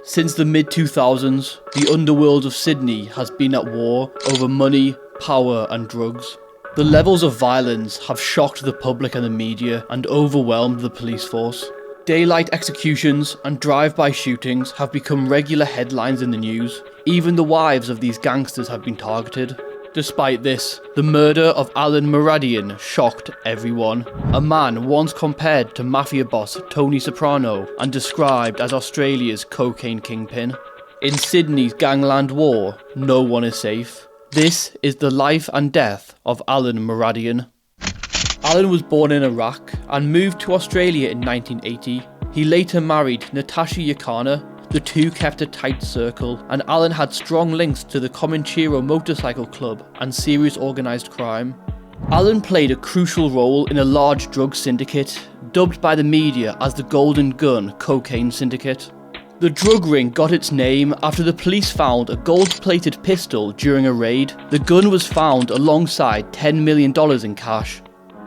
Since the mid-2000s, the underworld of Sydney has been at war over money, power and drugs. The levels of violence have shocked the public and the media and overwhelmed the police force. Daylight executions and drive-by shootings have become regular headlines in the news. Even the wives of these gangsters have been targeted. Despite this, the murder of Alen Moradian shocked everyone. A man once compared to mafia boss Tony Soprano and described as Australia's cocaine kingpin. In Sydney's Gangland war, no one is safe. This is the life and death of Alen Moradian. Alen was born in Iraq and moved to Australia in 1980. He later married Natasha Yakana. The two kept a tight circle, and Alen had strong links to the Comanchero motorcycle club and serious organised crime. Alen played a crucial role in a large drug syndicate, dubbed by the media as the Golden Gun Cocaine Syndicate. The drug ring got its name after the police found a gold-plated pistol during a raid. The gun was found alongside $10 million in cash.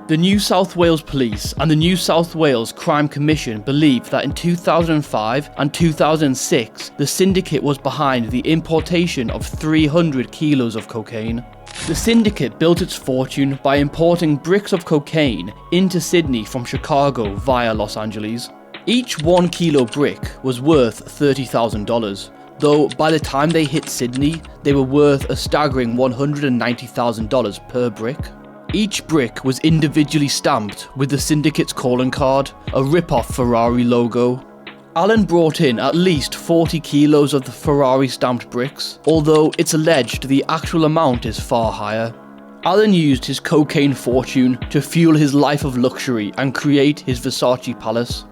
The New South Wales Police and the New South Wales Crime Commission believe that in 2005 and 2006, the Syndicate was behind the importation of 300 kilos of cocaine. The Syndicate built its fortune by importing bricks of cocaine into Sydney from Chicago via Los Angeles. Each 1 kilo brick was worth $30,000, though by the time they hit Sydney, they were worth a staggering $190,000 per brick. Each brick was individually stamped with the Syndicate's calling card, a rip-off Ferrari logo. Alen brought in at least 40 kilos of the Ferrari stamped bricks, although it's alleged the actual amount is far higher. Alen used his cocaine fortune to fuel his life of luxury and create his Versace palace.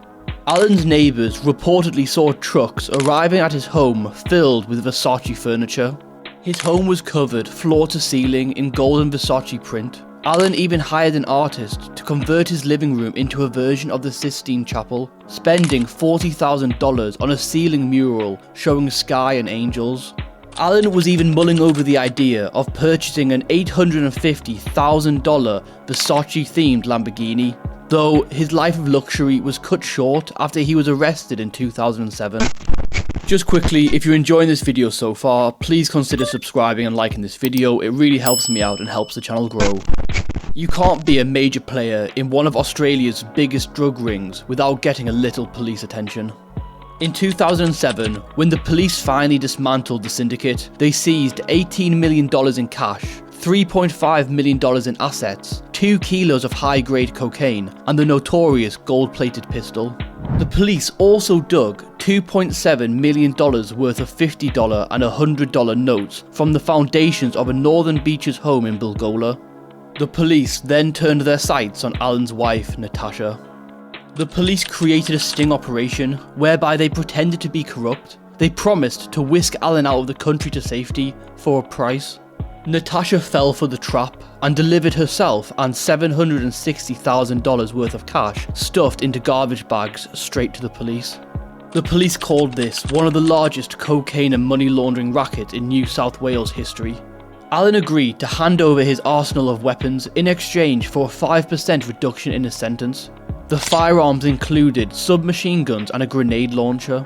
Alen's neighbours reportedly saw trucks arriving at his home filled with Versace furniture. His home was covered floor to ceiling in gold and Versace print. Alen even hired an artist to convert his living room into a version of the Sistine Chapel, spending $40,000 on a ceiling mural showing sky and angels. Alen was even mulling over the idea of purchasing an $850,000 Versace-themed Lamborghini, though his life of luxury was cut short after he was arrested in 2007. Just quickly, if you're enjoying this video so far, please consider subscribing and liking this video. It really helps me out and helps the channel grow. You can't be a major player in one of Australia's biggest drug rings without getting a little police attention. In 2007, when the police finally dismantled the syndicate, they seized $18 million in cash, $3.5 million in assets, 2 kilos of high-grade cocaine, and the notorious gold-plated pistol. The police also dug $2.7 million worth of $50 and $100 notes from the foundations of a Northern Beaches home in Bilgola. The police then turned their sights on Alen's wife, Natasha. The police created a sting operation whereby they pretended to be corrupt. They promised to whisk Alen out of the country to safety for a price. Natasha fell for the trap and delivered herself and $760,000 worth of cash stuffed into garbage bags straight to the police. The police called this one of the largest cocaine and money laundering rackets in New South Wales history. Alen agreed to hand over his arsenal of weapons in exchange for a 5% reduction in his sentence. The firearms included submachine guns and a grenade launcher.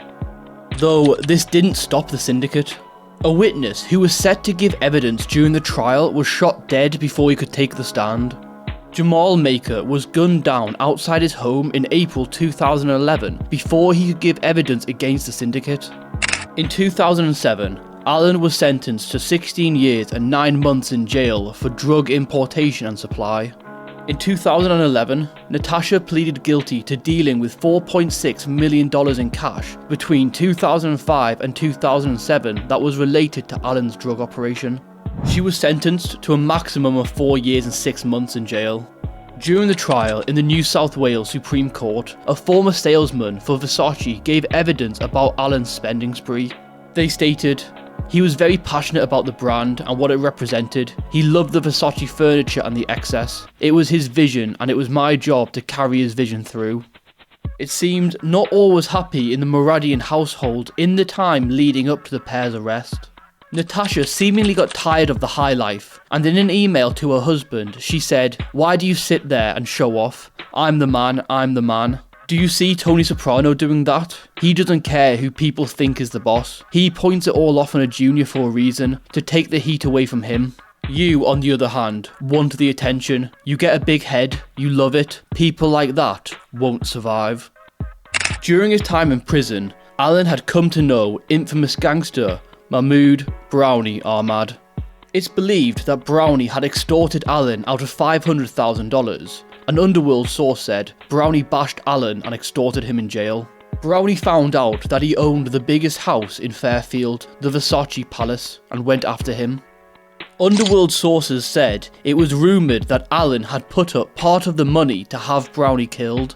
Though this didn't stop the syndicate. A witness who was set to give evidence during the trial was shot dead before he could take the stand. Jamal Maker was gunned down outside his home in April 2011 before he could give evidence against the syndicate. In 2007, Alen was sentenced to 16 years and 9 months in jail for drug importation and supply. In 2011, Natasha pleaded guilty to dealing with $4.6 million in cash between 2005 and 2007 that was related to Alen's drug operation. She was sentenced to a maximum of 4 years and 6 months in jail. During the trial in the New South Wales Supreme Court, a former salesman for Versace gave evidence about Alen's spending spree. They stated, "He was very passionate about the brand and what it represented. He loved the Versace furniture and the excess. It was his vision and it was my job to carry his vision through." It seemed not all was happy in the Moradian household in the time leading up to the pair's arrest. Natasha seemingly got tired of the high life, and in an email to her husband, she said, "Why do you sit there and show off? I'm the man, I'm the man." Do you see Tony Soprano doing that? He doesn't care who people think is the boss. He points it all off on a junior for a reason, to take the heat away from him. You, on the other hand, want the attention. You get a big head, you love it. People like that won't survive. During his time in prison, Alen had come to know infamous gangster Mahmoud Brownie Ahmad. It's believed that Brownie had extorted Alen out of $500,000. An Underworld source said Brownie bashed Alen and extorted him in jail. Brownie found out that he owned the biggest house in Fairfield, the Versace Palace, and went after him. Underworld sources said it was rumoured that Alen had put up part of the money to have Brownie killed.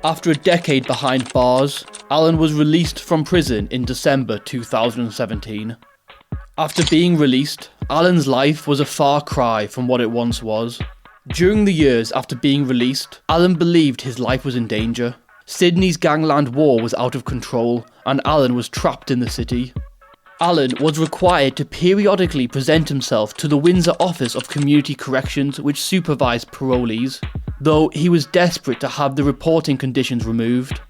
After a decade behind bars, Alen was released from prison in December 2017. After being released, Alen's life was a far cry from what it once was. During the years after being released, Alen believed his life was in danger. Sydney's Gangland war was out of control, and Alen was trapped in the city. Alen was required to periodically present himself to the Windsor Office of Community Corrections, which supervised parolees, though he was desperate to have the reporting conditions removed.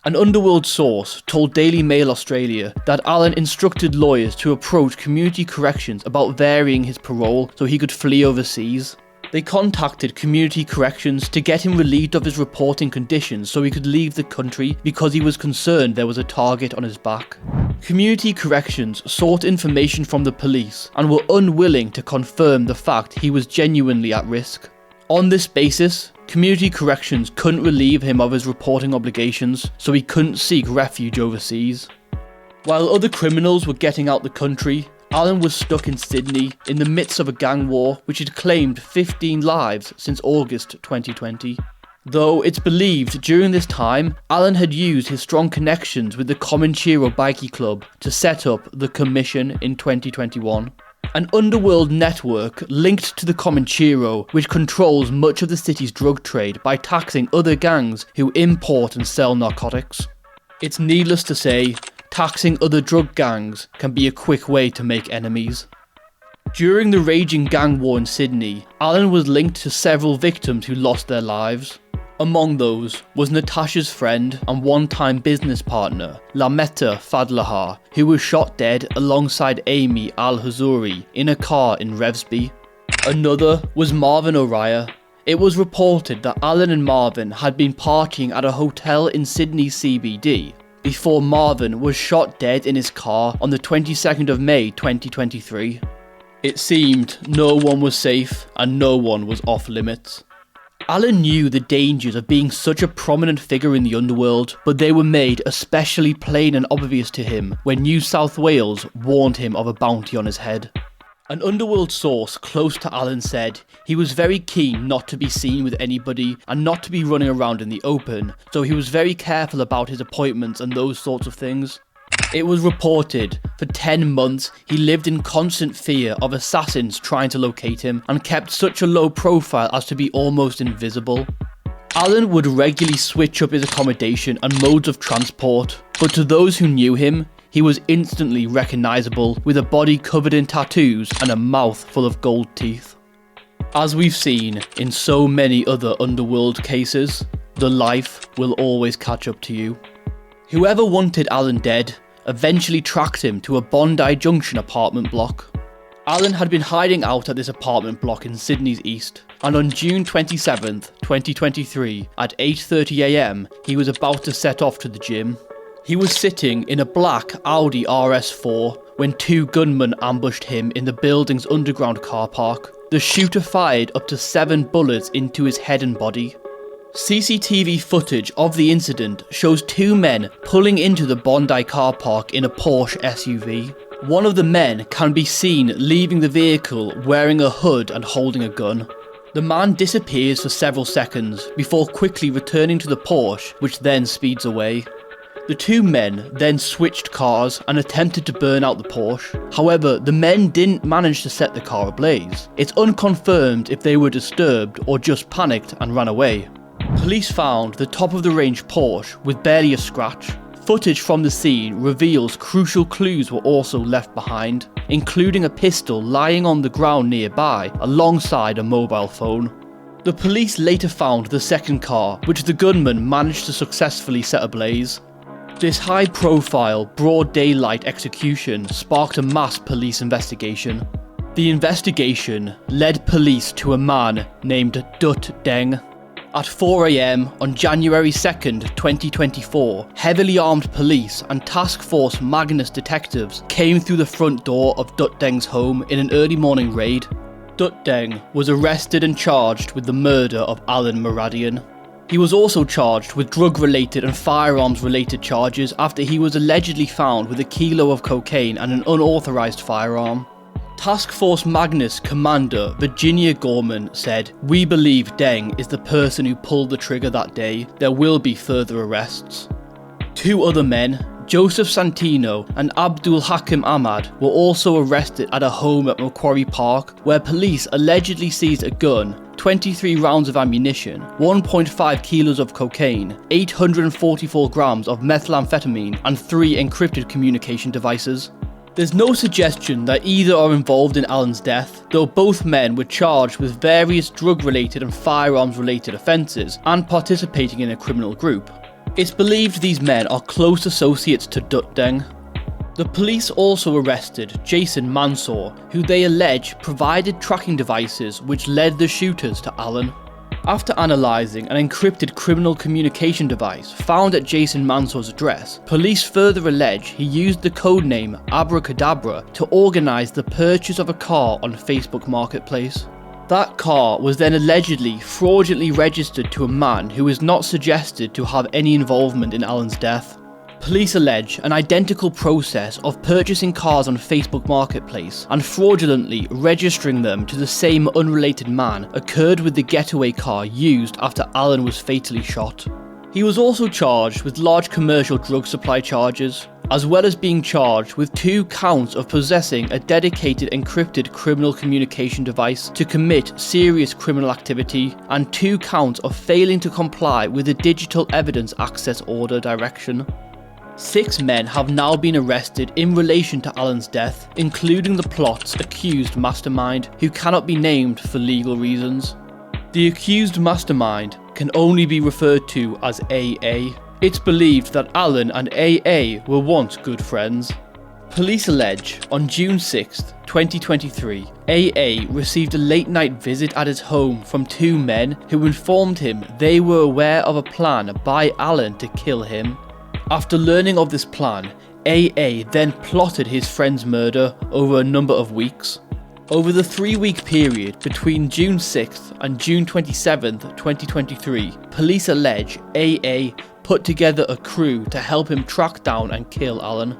An Underworld source told Daily Mail Australia that Alen instructed lawyers to approach community corrections about varying his parole so he could flee overseas. They contacted community corrections to get him relieved of his reporting conditions so he could leave the country because he was concerned there was a target on his back. Community corrections sought information from the police and were unwilling to confirm the fact he was genuinely at risk. On this basis, community corrections couldn't relieve him of his reporting obligations, so he couldn't seek refuge overseas. While other criminals were getting out the country, Alen was stuck in Sydney in the midst of a gang war which had claimed 15 lives since August 2020. Though it's believed during this time, Alen had used his strong connections with the Comanchero bikie club to set up the Commission in 2021. An underworld network linked to the Comanchero which controls much of the city's drug trade by taxing other gangs who import and sell narcotics. It's needless to say, taxing other drug gangs can be a quick way to make enemies. During the raging gang war in Sydney, Alen was linked to several victims who lost their lives. Among those was Natasha's friend and one-time business partner, Lametta Fadlahar, who was shot dead alongside Amy Al-Hazuri in a car in Revesby. Another was Marvin O'Raya. It was reported that Alen and Marvin had been partying at a hotel in Sydney CBD before Marvin was shot dead in his car on the 22nd of May 2023. It seemed no one was safe and no one was off limits. Alen knew the dangers of being such a prominent figure in the underworld, but they were made especially plain and obvious to him when New South Wales warned him of a bounty on his head. An underworld source close to Alen said he was very keen not to be seen with anybody and not to be running around in the open, so he was very careful about his appointments and those sorts of things. It was reported for 10 months he lived in constant fear of assassins trying to locate him and kept such a low profile as to be almost invisible. Alen would regularly switch up his accommodation and modes of transport, but to those who knew him, he was instantly recognisable with a body covered in tattoos and a mouth full of gold teeth. As we've seen in so many other underworld cases, the life will always catch up to you. Whoever wanted Alen dead eventually tracked him to a Bondi Junction apartment block. Alen had been hiding out at this apartment block in Sydney's east, and on June 27th, 2023 at 8:30 AM he was about to set off to the gym. He was sitting in a black Audi RS4 when two gunmen ambushed him in the building's underground car park. The shooter fired up to 7 bullets into his head and body. CCTV footage of the incident shows 2 men pulling into the Bondi car park in a Porsche SUV. One of the men can be seen leaving the vehicle wearing a hood and holding a gun. The man disappears for several seconds before quickly returning to the Porsche, which then speeds away. The 2 men then switched cars and attempted to burn out the Porsche. However, the men didn't manage to set the car ablaze. It's unconfirmed if they were disturbed or just panicked and ran away. Police found the top of the range Porsche with barely a scratch. Footage from the scene reveals crucial clues were also left behind, including a pistol lying on the ground nearby alongside a mobile phone. The police later found the second car, which the gunman managed to successfully set ablaze. This high-profile, broad daylight execution sparked a mass police investigation. The investigation led police to a man named Dut Deng. At 4 AM on January 2nd, 2024, heavily armed police and Task Force Magnus detectives came through the front door of Dut Deng's home in an early morning raid. Dut Deng was arrested and charged with the murder of Alen Moradian. He was also charged with drug-related and firearms-related charges after he was allegedly found with a kilo of cocaine and an unauthorized firearm. Task Force Magnus Commander Virginia Gorman said, "We believe Deng is the person who pulled the trigger that day. There will be further arrests." Two other men, Joseph Santino and Abdul Hakim Ahmad, were also arrested at a home at Macquarie Park where police allegedly seized a gun, 23 rounds of ammunition, 1.5 kilos of cocaine, 844 grams of methamphetamine and 3 encrypted communication devices. There's no suggestion that either are involved in Alan's death, though both men were charged with various drug-related and firearms-related offences and participating in a criminal group. It's believed these men are close associates to Dut Deng. The police also arrested Jason Mansour, who they allege provided tracking devices which led the shooters to Alan. After analysing an encrypted criminal communication device found at Jason Mansour's address, police further allege he used the codename Abracadabra to organise the purchase of a car on Facebook Marketplace. That car was then allegedly fraudulently registered to a man who is not suggested to have any involvement in Alan's death. Police allege an identical process of purchasing cars on Facebook Marketplace and fraudulently registering them to the same unrelated man occurred with the getaway car used after Alan was fatally shot. He was also charged with large commercial drug supply charges, as well as being charged with 2 counts of possessing a dedicated encrypted criminal communication device to commit serious criminal activity, and 2 counts of failing to comply with the Digital Evidence Access Order direction. 6 men have now been arrested in relation to Alan's death, including the plot's accused mastermind, who cannot be named for legal reasons. The accused mastermind can only be referred to as AA. It's believed that Alan and AA were once good friends. Police allege on June 6, 2023, AA received a late-night visit at his home from 2 men who informed him they were aware of a plan by Alan to kill him. After learning of this plan, AA then plotted his friend's murder over a number of weeks. Over the 3-week period between June 6th and June 27th, 2023, police allege AA put together a crew to help him track down and kill Alan.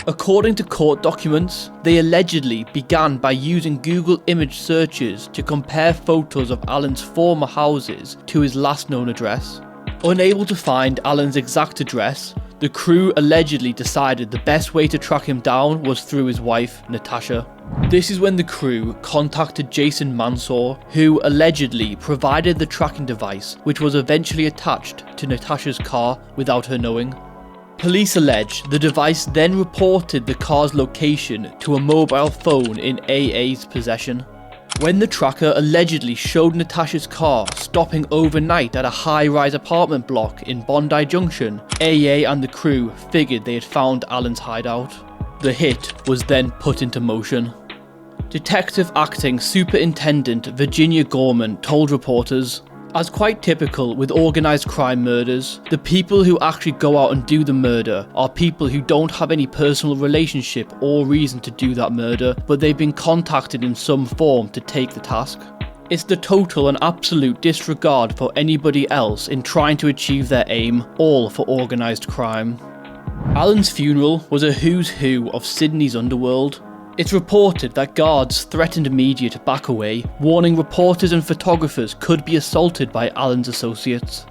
According to court documents, they allegedly began by using Google image searches to compare photos of Alan's former houses to his last known address. Unable to find Alan's exact address, the crew allegedly decided the best way to track him down was through his wife, Natasha. This is when the crew contacted Jason Mansour, who allegedly provided the tracking device, which was eventually attached to Natasha's car without her knowing. Police allege the device then reported the car's location to a mobile phone in AA's possession. When the tracker allegedly showed Natasha's car stopping overnight at a high-rise apartment block in Bondi Junction, AA and the crew figured they had found Alan's hideout. The hit was then put into motion. Detective Acting Superintendent Virginia Gorman told reporters, "As quite typical with organised crime murders, the people who actually go out and do the murder are people who don't have any personal relationship or reason to do that murder, but they've been contacted in some form to take the task. It's the total and absolute disregard for anybody else in trying to achieve their aim, all for organised crime." Alan's funeral was a who's who of Sydney's underworld. It's reported that guards threatened media to back away, warning reporters and photographers could be assaulted by Alan's associates.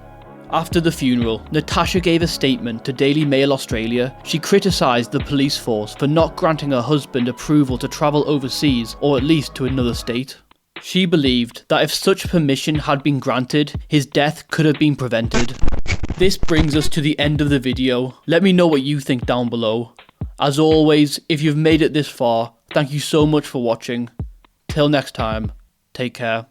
After the funeral, Natasha gave a statement to Daily Mail Australia. She criticised the police force for not granting her husband approval to travel overseas, or at least to another state. She believed that if such permission had been granted, his death could have been prevented. This brings us to the end of the video. Let me know what you think down below. As always, if you've made it this far, thank you so much for watching. Till next time, take care.